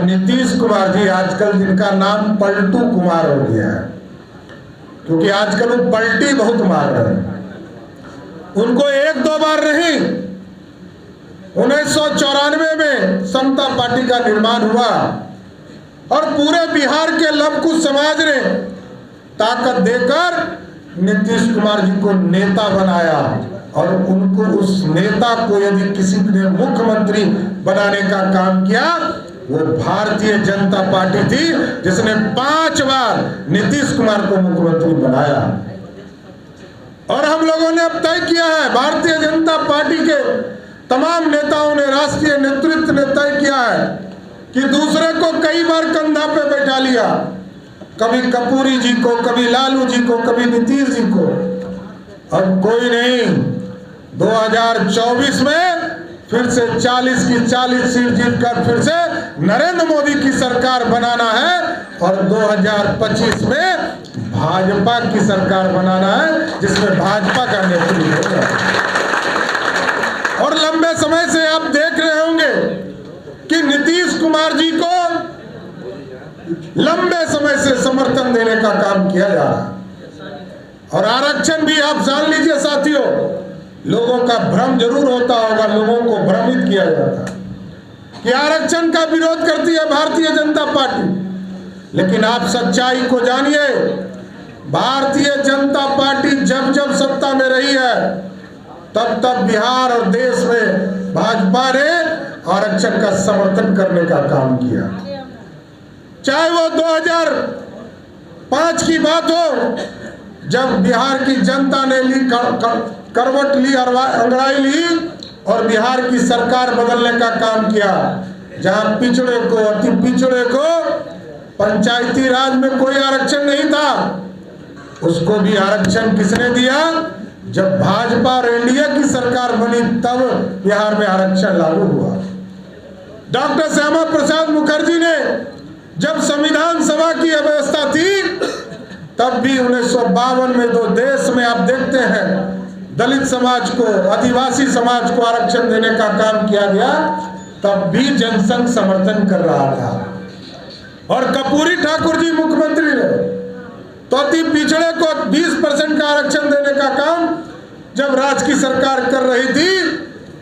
नीतीश कुमार जी आजकल जिनका नाम पलटू कुमार हो गया है, क्योंकि आजकल वो पलटी बहुत मार रहे हैं। उनको एक दो बार नहीं, 1994 में समता पार्टी का निर्माण हुआ और पूरे बिहार के लवकुश समाज ने ताकत देकर नीतीश कुमार जी को नेता बनाया और उनको उस नेता को यदि किसी ने मुख्यमंत्री बनाने का काम किया, वो भारतीय जनता पार्टी थी जिसने 5 बार नीतीश कुमार को मुख्यमंत्री बनाया। और हम लोगों ने अब तय किया है, भारतीय जनता पार्टी के तमाम नेताओं ने, राष्ट्रीय नेतृत्व ने तय किया है कि दूसरे को कई बार कंधा पे बैठा लिया, कभी कपूरी जी को, कभी लालू जी को, कभी नीतीश जी को। अब कोई नहीं, 2024 में फिर से 40 की 40 सीट जीतकर फिर से नरेंद्र मोदी की सरकार बनाना है और 2025 में भाजपा की सरकार बनाना है जिसमें भाजपा का नेतृत्व होगा। और लंबे समय से आप देख रहे होंगे कि नीतीश कुमार जी को लंबे समय से समर्थन देने का काम किया जा रहा है। और आरक्षण भी आप जान लीजिए साथियों, लोगों का भ्रम जरूर होता होगा, लोगों को भ्रमित किया जाता है कि आरक्षण का विरोध करती है भारतीय जनता पार्टी। लेकिन आप सच्चाई को जानिए, भारतीय जनता पार्टी जब जब सत्ता में रही है तब तब बिहार और देश में भाजपा ने आरक्षण का समर्थन करने का काम किया। चाहे वो 2005 की बात हो, जब बिहार की जनता ने ली करवट ली, अंगड़ाई ली और बिहार की सरकार बदलने का काम किया, जहां पिछड़े को, अति पिछड़े को पंचायती राज में कोई आरक्षण नहीं था, उसको भी आरक्षण किसने दिया? जब भाजपा और एनडीए की सरकार बनी तब बिहार में आरक्षण लागू हुआ। डॉक्टर श्यामा प्रसाद मुखर्जी ने जब संविधान सभा की व्यवस्था थी तब भी 1952 में तो देश में आप देखते हैं दलित समाज को, आदिवासी समाज को आरक्षण देने का काम किया गया, तब भी जनसंघ समर्थन कर रहा था। और कपूरी ठाकुर जी मुख्यमंत्री ने तो अति पिछड़े को 20% का आरक्षण देने का काम जब राज्य की सरकार कर रही थी,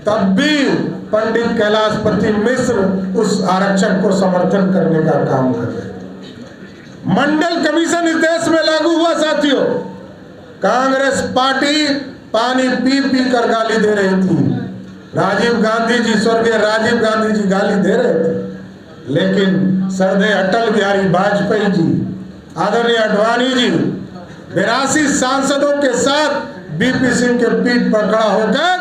तब भी पंडित कैलाशपति मिश्र उस आरक्षण को समर्थन करने का काम कर रहे थे। मंडल कमीशन इस देश में लागू हुआ साथियों, कांग्रेस पार्टी पानी पी पी कर गाली दे रही थी, राजीव गांधी जी, स्वर्गीय राजीव गांधी जी गाली दे रहे थे, लेकिन सरदे अटल बिहारी वाजपेयी जी, आदरणीय अडवाणी जी 82 सांसदों के साथ बीपी सिंह के पीठ पर खड़ा होकर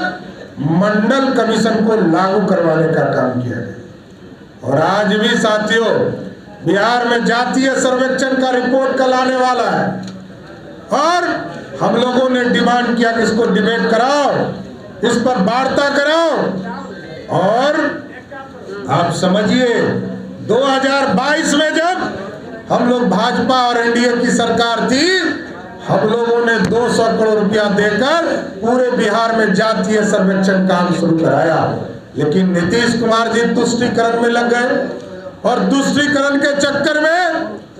मंडल कमीशन को लागू करवाने का काम किया गया। और आज भी साथियों बिहार में जातीय सर्वेक्षण का रिपोर्ट कल आने वाला है और हम लोगों ने डिमांड किया कि इसको डिबेट कराओ, इस पर वार्ता कराओ। और आप समझिए 2022 में जब हम लोग भाजपा और एनडीए की सरकार थी, हम लोगों ने 200 करोड़ रुपया देकर पूरे बिहार में जातीय सर्वेक्षण काम शुरू कराया। लेकिन नीतीश कुमार जी तुष्टीकरण में लग गए और तुष्टीकरण के चक्कर में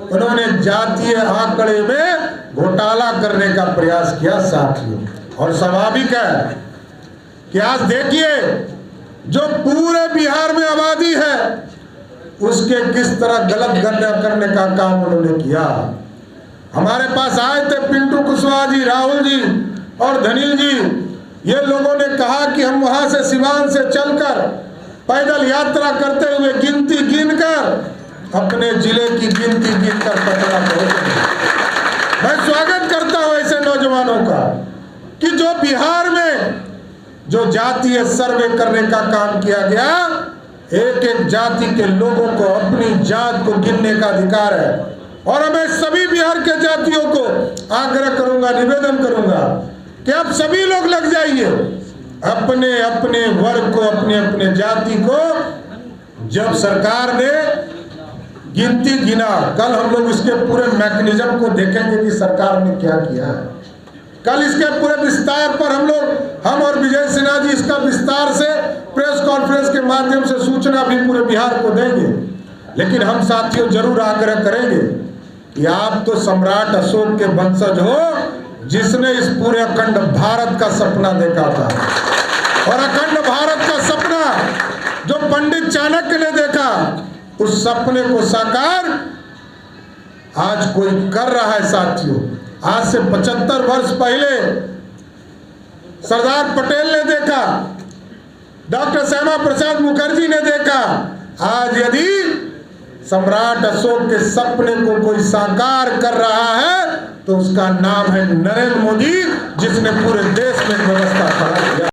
उन्होंने जातीय आंकड़े में घोटाला करने का प्रयास किया साथियों। और स्वाभाविक है कि आज देखिए जो पूरे बिहार में आबादी है उसके किस तरह गलत गणना करने का काम उन्होंने किया। हमारे पास आए थे पिंटू कुशवाहा जी, राहुल जी और धनील जी, ये लोगों ने कहा कि हम वहां से सिवान से चलकर पैदल यात्रा करते हुए गिनती गिनकर अपने जिले की गिनती गिनकर पटना पहुंचे। मैं स्वागत करता हूं ऐसे नौजवानों का कि जो बिहार में जो जातीय सर्वे करने का काम किया गया, एक एक जाति के लोगों को अपनी जात को गिनने का अधिकार है। और मैं सभी बिहार के जातियों को आग्रह करूंगा, निवेदन करूंगा कि आप सभी लोग लग जाइए अपने अपने वर्ग को, अपने अपने जाति को। जब सरकार ने गिनती गिना, कल हम लोग इसके पूरे मैकेनिज्म को देखेंगे कि सरकार ने क्या किया है। कल इसके पूरे विस्तार पर हम और विजय सिन्हा जी इसका विस्तार से प्रेस कॉन्फ्रेंस के माध्यम से सूचना भी पूरे बिहार को देंगे। लेकिन हम साथियों जरूर आग्रह करेंगे कि आप तो सम्राट अशोक के वंशज हो, जिसने इस पूरे अखंड भारत का सपना देखा था। और अखंड भारत का सपना जो पंडित चाणक्य ने देखा, उस सपने को साकार आज कोई कर रहा है साथियों। आज से 75 वर्ष पहले सरदार पटेल ने देखा, डॉक्टर श्यामा प्रसाद मुखर्जी ने देखा। आज यदि सम्राट अशोक के सपने को कोई साकार कर रहा है तो उसका नाम है नरेंद्र मोदी, जिसने पूरे देश में व्यवस्था खड़ा किया।